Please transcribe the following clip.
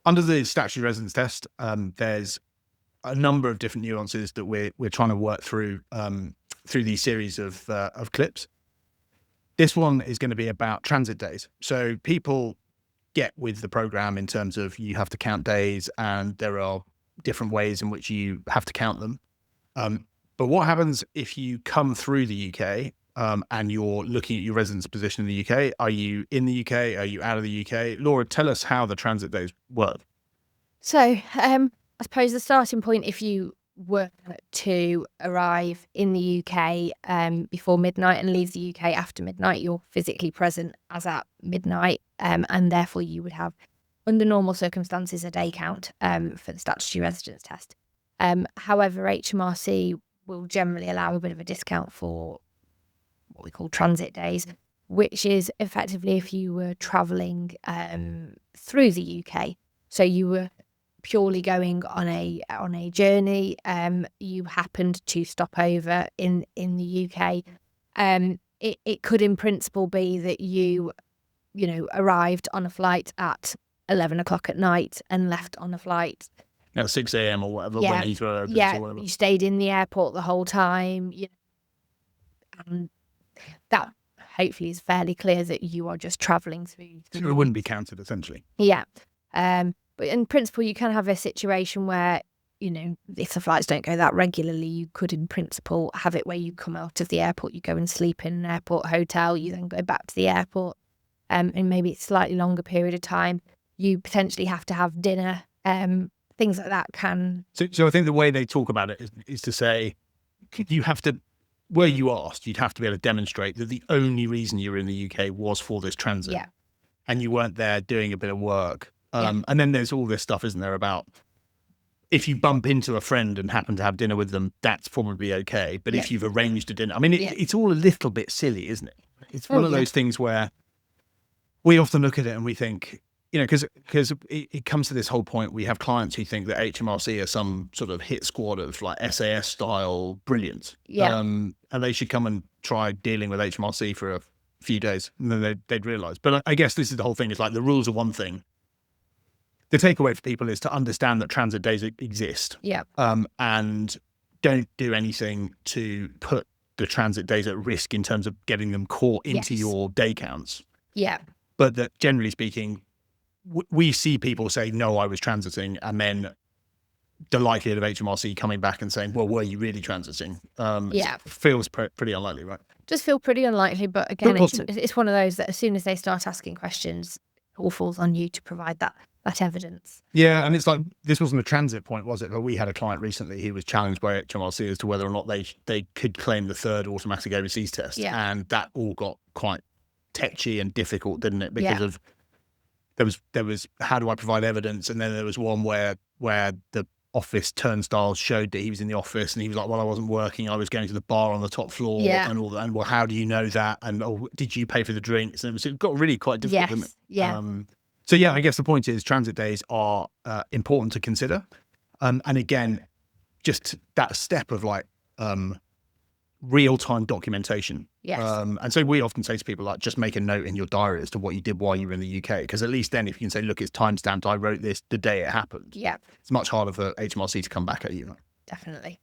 Under the Statutory Residence Test, there's a number of different nuances that we're trying to work through these series of clips. This one is going to be about transit days. So people get with the program in terms of you have to count days, and there are different ways in which you have to count them. But what happens if you come through the UK and you're looking at your residence position in the UK? Are you in the UK? Are you out of the UK? Laura, tell us how the transit days work. So I suppose the starting point, if you were to arrive in the UK before midnight and leave the UK after midnight, you're physically present as at midnight, and therefore you would have, under normal circumstances, a day count for the Statutory Residence Test. However, HMRC will generally allow a bit of a discount for what we call transit days, which is effectively if you were travelling through the UK. So you were purely going on a journey, you happened to stop over in the UK. It could in principle be that you arrived on a flight at 11 o'clock at night and left on a flight at 6 a.m. or whatever. Yeah, when Heathrow opens yeah. or whatever. You stayed in the airport the whole time. And that hopefully is fairly clear that you are just travelling through. It wouldn't be counted, essentially. Yeah. But in principle, you can have a situation where, if the flights don't go that regularly, you could in principle have it where you come out of the airport, you go and sleep in an airport hotel, you then go back to the airport, and maybe it's a slightly longer period of time. You potentially have to have dinner, things like that can... So I think the way they talk about it is to say, you have to, where you asked, you'd have to be able to demonstrate that the only reason you were in the UK was for this transit. Yeah. And you weren't there doing a bit of work. And then there's all this stuff, isn't there, about if you bump into a friend and happen to have dinner with them, that's probably okay. But if you've arranged a dinner, I mean, it's all a little bit silly, isn't it? It's one of those things where we often look at it and we think, because it comes to this whole point, we have clients who think that HMRC are some sort of hit squad of like SAS style brilliance. Yeah. And they should come and try dealing with HMRC for a few days and then they'd realise. But I guess this is the whole thing. It's like the rules are one thing. The takeaway for people is to understand that transit days exist. Yeah. And don't do anything to put the transit days at risk in terms of getting them caught into your day counts. Yeah. But that generally speaking, we see people say, no, I was transiting, and then the likelihood of HMRC coming back and saying, well, were you really transiting? Feels pretty unlikely, right? Just feel pretty unlikely, but again, it's one of those that as soon as they start asking questions, it all falls on you to provide that evidence. Yeah, and it's like, this wasn't a transit point, was it? But we had a client recently who was challenged by HMRC as to whether or not they could claim the third automatic overseas test. Yeah. And that all got quite tetchy and difficult, didn't it? Because of there was how do I provide evidence? And then there was one where the office turnstiles showed that he was in the office, and he was like, well, I wasn't working, I was going to the bar on the top floor and all that. And well, how do you know that? And did you pay for the drinks? And it got really quite difficult, didn't it? Yeah. So yeah, I guess the point is transit days are important to consider. And again, just that step of like real-time documentation. Yes. And so we often say to people, like, just make a note in your diary as to what you did while you were in the UK. Because at least then if you can say, look, it's timestamped, I wrote this the day it happened. Yeah. It's much harder for HMRC to come back at you. Definitely.